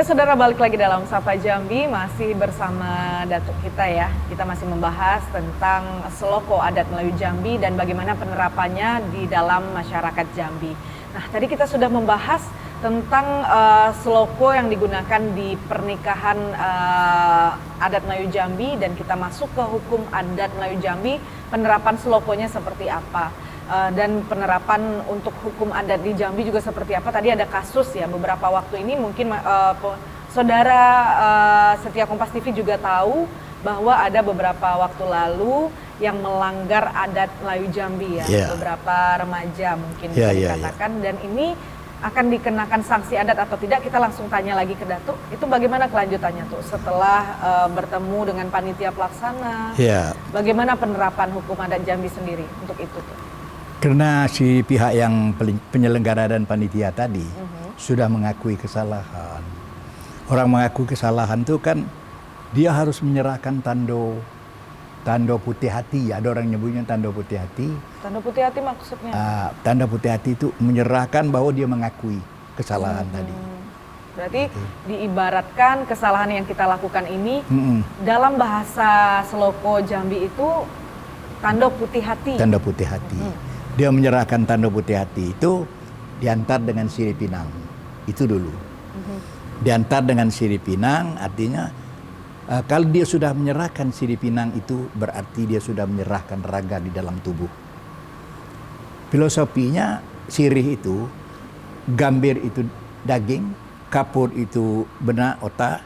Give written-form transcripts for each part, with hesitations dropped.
Ya saudara, balik lagi dalam Sapa Jambi, masih bersama Datuk kita ya. Kita masih membahas tentang Seloko Adat Melayu Jambi dan bagaimana penerapannya di dalam masyarakat Jambi. Nah, tadi kita sudah membahas tentang Seloko yang digunakan di pernikahan adat Melayu Jambi, dan kita masuk ke hukum adat Melayu Jambi, penerapan Selokonya seperti apa. Dan penerapan untuk hukum adat di Jambi juga seperti apa. Tadi ada kasus ya beberapa waktu ini, mungkin saudara setia Kompas TV juga tahu bahwa ada beberapa waktu lalu yang melanggar adat Melayu Jambi ya, beberapa remaja mungkin bisa dikatakan. Dan ini akan dikenakan sanksi adat atau tidak, kita langsung tanya lagi ke Datuk. Itu bagaimana kelanjutannya tuh setelah bertemu dengan panitia pelaksana? Bagaimana penerapan hukum adat Jambi sendiri untuk itu tuh? Karena si pihak yang penyelenggara dan panitia tadi sudah mengakui kesalahan. Orang mengakui kesalahan itu kan dia harus menyerahkan tanda putih hati. Ada orang nyebutnya tanda putih hati. Tanda putih hati maksudnya? Tanda putih hati itu menyerahkan bahwa dia mengakui kesalahan tadi. Berarti diibaratkan kesalahan yang kita lakukan ini dalam bahasa Seloko Jambi itu tanda putih hati. Tanda putih hati. Dia menyerahkan tanda putih hati itu diantar dengan sirip pinang. Itu dulu. Diantar dengan sirip pinang artinya kalau dia sudah menyerahkan sirip pinang itu berarti dia sudah menyerahkan raga di dalam tubuh. Filosofinya sirih itu, gambir itu daging, kapur itu benak otak,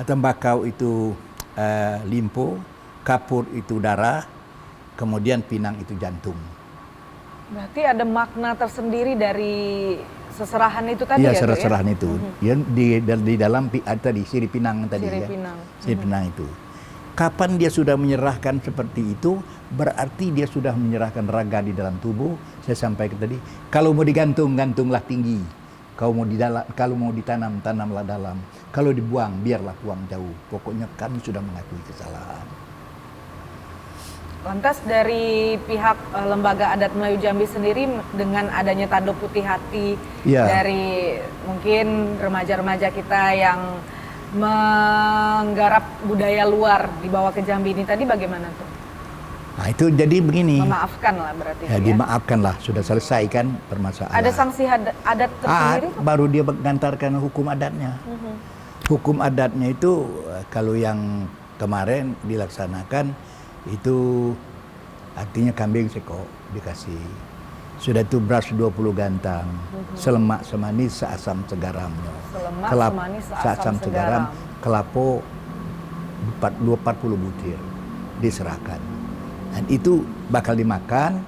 tembakau itu limpo, kapur itu darah, kemudian pinang itu jantung. Berarti ada makna tersendiri dari seserahan itu tadi ya? Iya, seserahan itu. Ya, di dalam tadi sirip pinang tadi sirip ya. Pinang. Sirip pinang itu. Kapan dia sudah menyerahkan seperti itu, berarti dia sudah menyerahkan raga di dalam tubuh. Saya sampaikan tadi, kalau mau digantung, gantunglah tinggi. Kalau mau ditanam, tanamlah dalam. Kalau dibuang, biarlah buang jauh. Pokoknya kami sudah mengakui kesalahan. Lantas dari pihak Lembaga Adat Melayu Jambi sendiri dengan adanya tanda putih hati dari mungkin remaja-remaja kita yang menggarap budaya luar dibawa ke Jambi ini tadi bagaimana tuh? Nah itu jadi begini. Memaafkan lah berarti ya? Dimaafkan lah, sudah selesai kan permasalahan. Ada sanksi adat tersendiri? Baru dia mengantarkan hukum adatnya. Hukum adatnya itu kalau yang kemarin dilaksanakan itu artinya kambing sekok dikasih. Sudah itu beras 20 gantang, selemak semanis seasam segaramnya. Selemak semanis seasam segaram. Kelapo 40 butir diserahkan. Dan itu bakal dimakan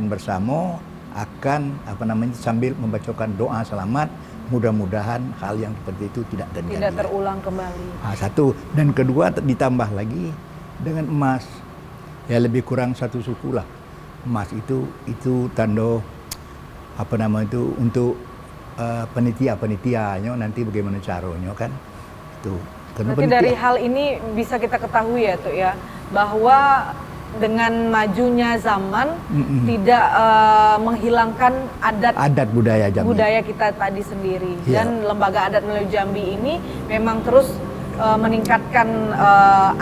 bersama, akan sambil membacakan doa selamat. Mudah-mudahan hal yang seperti itu tidak terjadi. Tidak terulang kembali. Satu, dan kedua ditambah lagi dengan emas, ya lebih kurang satu suku lah. Emas itu tanda untuk panitia-panitianya nanti bagaimana caranya kan itu. Berarti dari hal ini bisa kita ketahui ya tuh ya, bahwa dengan majunya zaman tidak menghilangkan adat budaya Jambi. Budaya kita tadi sendiri. Dan Lembaga Adat Melayu Jambi ini memang terus meningkatkan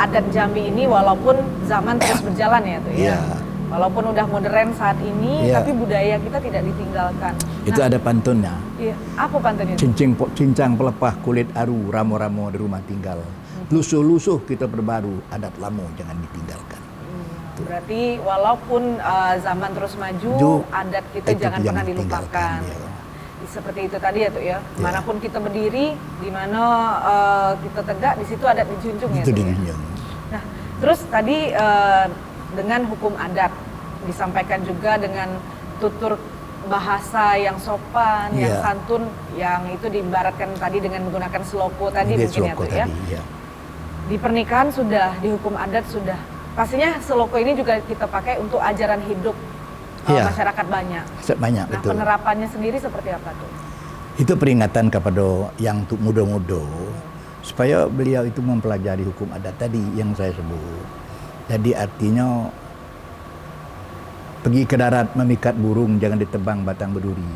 adat Jambi ini walaupun zaman terus berjalan ya tuh ya. Walaupun udah modern saat ini, tapi budaya kita tidak ditinggalkan. Itu ada pantunnya. Apa pantunnya? Cincang pelepah kulit aru, ramo-ramo di rumah tinggal. Lusuh-lusuh kita berbaru, adat lama jangan ditinggalkan. Berarti walaupun zaman terus maju, adat kita jangan pernah dilupakan. Seperti itu tadi ya tuh ya. Manapun kita berdiri, di mana kita tegak, di situ adat dijunjung ya. Nah, terus tadi dengan hukum adat disampaikan juga dengan tutur bahasa yang sopan, yang santun, yang itu diibaratkan tadi dengan menggunakan seloko tadi mungkin ya tuh ya. Di pernikahan sudah, di hukum adat sudah. Pastinya seloko ini juga kita pakai untuk ajaran hidup masyarakat banyak. Banyak, nah, betul. Penerapannya sendiri seperti apa tuh? Itu peringatan kepada yang muda-muda supaya beliau itu mempelajari hukum adat tadi yang saya sebut. Jadi artinya pergi ke darat memikat burung, jangan ditebang batang berduri.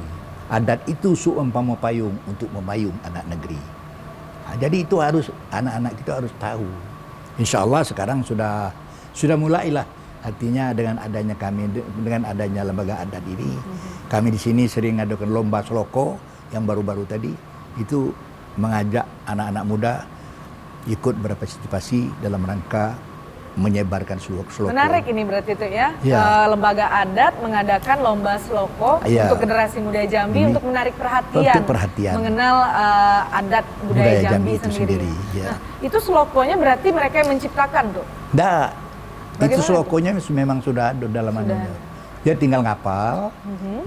Adat itu seumpama payung untuk memayung anak negeri. Nah, jadi itu harus anak-anak kita harus tahu. Insya Allah sekarang sudah mulailah. Artinya dengan adanya kami, dengan adanya lembaga adat ini, kami di sini sering adakan lomba seloko yang baru-baru tadi, itu mengajak anak-anak muda ikut berpartisipasi dalam rangka menyebarkan seloko. Menarik ini berarti itu ya, Ya. lembaga adat mengadakan lomba seloko Ya. untuk generasi muda Jambi untuk menarik perhatian, Untuk perhatian. mengenal adat budaya Jambi itu sendiri. sendiri. Ya. Nah, itu selokonya berarti mereka yang menciptakan tuh. Nggak, itu Bagaimana selokonya memang sudah ada dalam Sudah anunya. ada. Dia tinggal ngapal,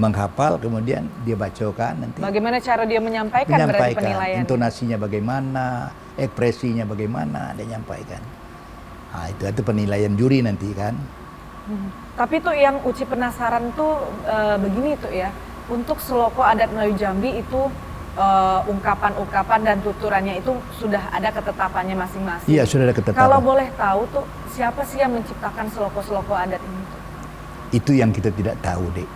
menghafal, kemudian dia bacakan nanti. Bagaimana cara dia menyampaikan berarti penilaian? Intonasinya bagaimana, ekspresinya bagaimana, dia nyampaikan. Nah, itu penilaian juri nanti kan. Tapi tuh yang Uci penasaran tuh begini tuh ya, untuk seloko adat Melayu Jambi itu ungkapan-ungkapan dan tuturannya itu sudah ada ketetapannya masing-masing. Iya, sudah ada ketetapan. Kalau boleh tahu tuh siapa sih yang menciptakan seloko-seloko adat ini tuh? Itu yang kita tidak tahu, Dek.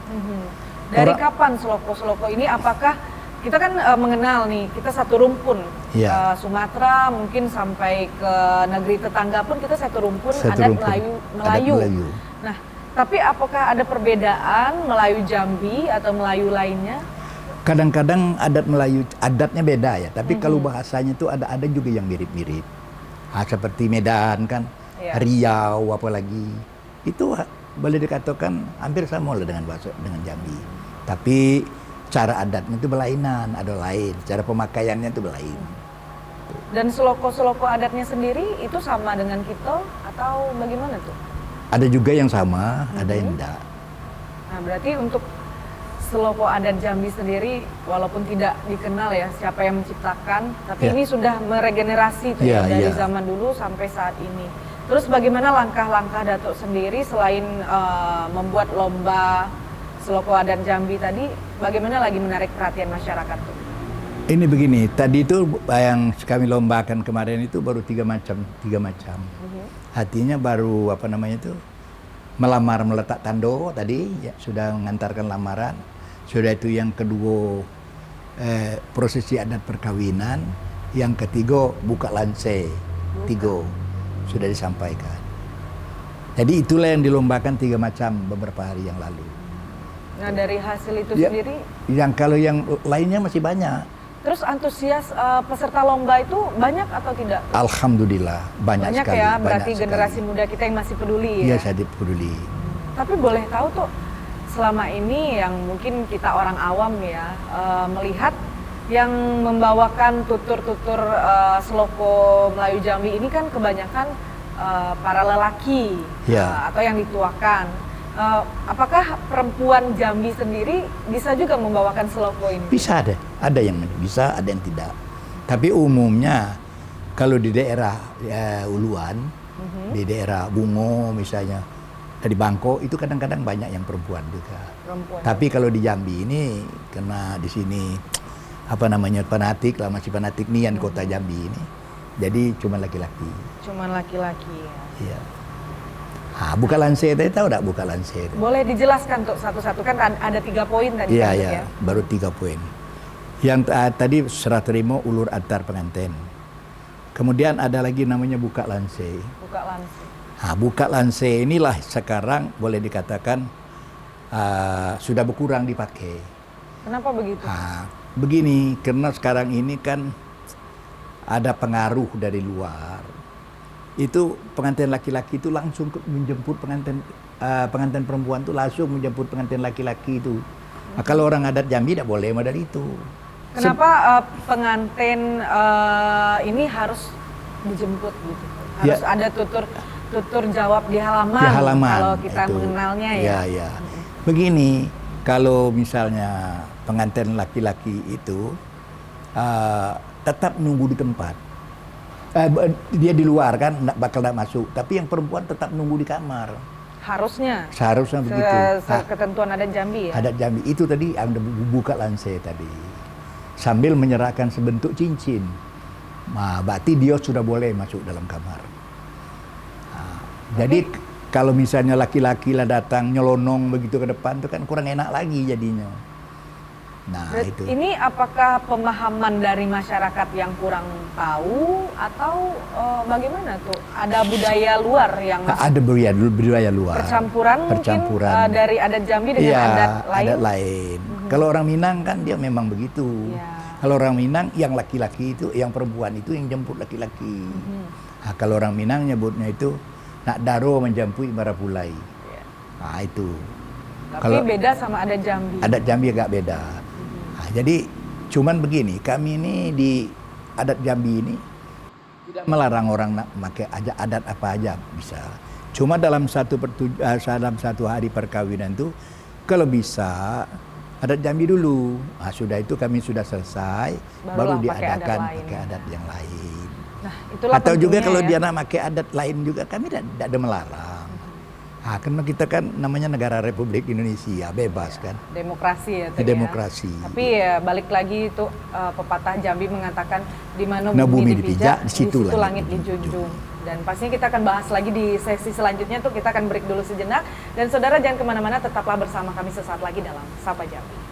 Dari Orang- kapan seloko-seloko ini? Apakah kita kan mengenal nih, kita satu rumpun, Iya. Sumatera mungkin sampai ke negeri tetangga pun kita satu rumpun Satu adat rumpun. Melayu. Adat Melayu. Nah, tapi apakah ada perbedaan Melayu Jambi atau Melayu lainnya? Kadang-kadang adat Melayu, adatnya beda ya. Tapi kalau bahasanya itu ada juga yang mirip-mirip. Seperti Medan kan, Iya. Riau apalagi. Itu boleh dikatakan hampir sama lah dengan bahasa dengan Jambi. Tapi cara adatnya itu berlainan, ada lain. Cara pemakaiannya itu berlain. Dan seloko-seloko adatnya sendiri itu sama dengan kita atau bagaimana tuh? Ada juga yang sama, ada yang enggak. Nah, berarti untuk seloko adat Jambi sendiri walaupun tidak dikenal ya siapa yang menciptakan, tapi Ya. ini sudah meregenerasi tuh ya, Ya, dari ya. zaman dulu sampai saat ini. Terus bagaimana langkah-langkah Datuk sendiri selain membuat lomba seloko adat Jambi tadi, bagaimana lagi menarik perhatian masyarakat tuh? Ini begini, tadi itu yang kami lombakan kemarin itu baru tiga macam. Artinya baru melamar meletak tando tadi, ya, sudah mengantarkan lamaran. Sudah itu yang kedua prosesi adat perkawinan, yang ketiga buka lanse, tiga sudah disampaikan. Jadi itulah yang dilombakan 3 macam beberapa hari yang lalu. Nah, dari hasil itu Ya, sendiri, kalau yang lainnya masih banyak. terus antusias peserta lomba itu banyak atau tidak? Alhamdulillah banyak sekali. Ya, banyak berarti sekali. generasi muda kita yang masih peduli Iya, ya. saya peduli. Tapi boleh tahu tuh selama ini yang mungkin kita orang awam ya melihat yang membawakan tutur-tutur seloko Melayu Jambi ini kan kebanyakan para lelaki Ya. atau yang dituakan. Apakah perempuan Jambi sendiri bisa juga membawakan seloko ini? Bisa ada yang bisa, ada yang tidak. Tapi umumnya kalau di daerah Uluan, di daerah Bungo misalnya, di Bangko itu kadang-kadang banyak yang perempuan juga. Perempuan. Tapi kalau di Jambi ini karena di sini fanatik lah, masih fanatik nian kota Jambi ini. Jadi cuma laki-laki. Cuman laki-laki ya. Iya. Buka lanse tadi tahu enggak buka lanse? Boleh dijelaskan tuh satu-satu kan ada 3 poin tadi Iya, kan, Dok, iya, ya. baru 3 poin. Yang tadi serah terima ulur antar pengantin. Kemudian ada lagi namanya buka lanse. Buka langsung. Buka lanse inilah sekarang boleh dikatakan sudah berkurang dipakai. Kenapa begitu? Begini, karena sekarang ini kan ada pengaruh dari luar. Itu pengantin laki-laki itu langsung menjemput pengantin perempuan itu langsung menjemput pengantin laki-laki itu. Kalau orang adat Jambi tidak boleh modal itu. Kenapa pengantin ini harus dijemput gitu? Harus Ya. ada tutur jawab di halaman, Di halaman kalau kita itu. mengenalnya ya. Ya. Begini, kalau misalnya pengantin laki-laki itu tetap nunggu di tempat. Dia di luar kan, bakal tidak masuk. Tapi yang perempuan tetap nunggu di kamar. Harusnya. Seharusnya begitu. Ketentuan adat Jambi ya. Adat Jambi itu tadi ada buka lanse tadi. Sambil menyerahkan sebentuk cincin. Berarti dia sudah boleh masuk dalam kamar. Jadi kalau misalnya laki-laki lah datang nyelonong begitu ke depan itu kan kurang enak lagi jadinya. Nah itu. Ini apakah pemahaman dari masyarakat yang kurang tahu atau bagaimana tuh? Ada budaya luar yang Ada budaya luar. percampuran mungkin dari adat Jambi dengan Iya, adat lain? adat lain. Kalau orang Minang kan dia memang begitu. Iya. Kalau orang Minang yang laki-laki itu, yang perempuan itu yang jemput laki-laki. Nah, kalau orang Minang nyebutnya itu nak daro menjampui marapulai. Iya. Nah itu. Tapi Kalau beda sama adat Jambi. adat Jambi agak beda. Nah, jadi cuman begini, kami ini di adat Jambi ini tidak melarang orang nak pakai adat apa aja bisa. Cuma dalam satu hari perkawinan itu kalau bisa adat Jambi dulu. Nah, sudah itu kami sudah selesai, baru diadakan pakai adat yang lain. Nah, itulah Atau juga pentingnya kalau ya. dia nak pakai adat lain juga kami tidak ada melarang. Nah, karena kita kan namanya negara Republik Indonesia, bebas kan. Demokrasi ya. Demokrasi. Tapi ya balik lagi itu pepatah Jambi mengatakan di mana Nah, bumi bumi dipijak, di situ langit dijunjung. Dan pastinya kita akan bahas lagi di sesi selanjutnya tuh kita akan break dulu sejenak. Dan saudara jangan kemana-mana, tetaplah bersama kami sesaat lagi dalam Sapa Jambi.